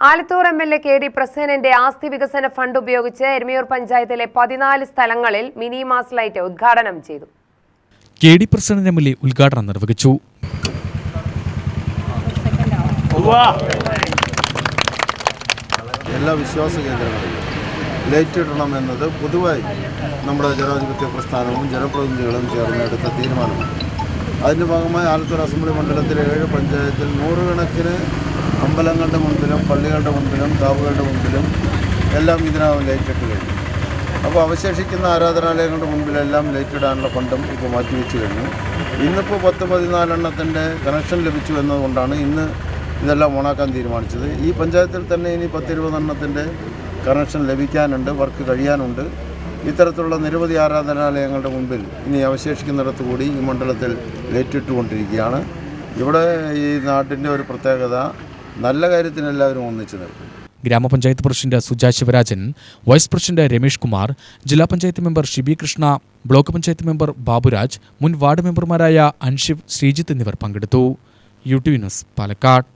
Alathur MLA. കെ.ഡി. പ്രസേനന്റെ ആസ്തി വികസന fund ഉപയോഗിച്ച് എരുമയൂർ പഞ്ചായത്തിലെ 14 സ്ഥലങ്ങളിൽ മിനി മാസ് ലൈറ്റ് ഉദ്ഘാടനം ചെയ്തു. കെ.ഡി. പ്രസേനൻ എം.എൽ.എ. ഉദ്ഘാടനം നിർവഹിച്ചു. എല്ലാ വിശ്വാസ കേന്ദ്രങ്ങളിലും ലൈറ്റ് ഇടണമെന്നത് പൊതുവായി നമ്മുടെ ജനാധിപത്യ പ്രസ്ഥാനവും ജനപ്രതിനിധികളും ചേർന്ന് എടുത്ത തീരുമാനമാണ്. അതിൻ്റെ ഭാഗമായി ആലത്തൂർ അസംബ്ലി മണ്ഡലത്തിലെ 7 പഞ്ചായത്തിൽ നൂറുകണക്കിന് അമ്പലങ്ങളുടെ മുൻപിലും പള്ളികളുടെ മുൻപിലും കാവുകളുടെ മുൻപിലും എല്ലാം ഇതിനകം ലൈറ്റ് ഇട്ട് കഴിഞ്ഞു. അപ്പോൾ അവശേഷിക്കുന്ന ആരാധനാലയങ്ങളുടെ മുൻപിലെല്ലാം ലൈറ്റ് ഇടാനുള്ള ഫണ്ടും ഇപ്പോൾ മാറ്റിവെച്ച് കഴിഞ്ഞു. ഇന്നിപ്പോൾ 10-14 എണ്ണത്തിൻ്റെ കണക്ഷൻ ലഭിച്ചു എന്നതുകൊണ്ടാണ് ഇന്ന് ഇതെല്ലാം ഓണാക്കാൻ തീരുമാനിച്ചത്. ഈ പഞ്ചായത്തിൽ തന്നെ ഇനി 10-20 എണ്ണത്തിൻ്റെ കണക്ഷൻ ലഭിക്കാനുണ്ട്, വർക്ക് കഴിയാനുണ്ട്. ഇത്തരത്തിലുള്ള നിരവധി ആരാധനാലയങ്ങളുടെ മുൻപിൽ ഇനി അവശേഷിക്കുന്നിടത്ത് കൂടി ഈ മണ്ഡലത്തിൽ ലൈറ്റ് ഇട്ടുകൊണ്ടിരിക്കുകയാണ്. ഇവിടെ ഈ നാട്ടിൻ്റെ ഒരു പ്രത്യേകത, നല്ല കാര്യത്തിന് എല്ലാവരും ഒന്നിച്ചു നിൽക്കും. ഗ്രാമപഞ്ചായത്ത് president Suja Sivarajan, vice president Ramesh Kumar, ജില്ലാ panchayat member Shibi Krishna, block panchayat member Baburaj, മുൻ വാർഡ് മെമ്പർമാരായ അൻഷിഫ്, ശ്രീജിത്ത് എന്നിവർ പങ്കെടുത്തു. UTV news, Palakkad.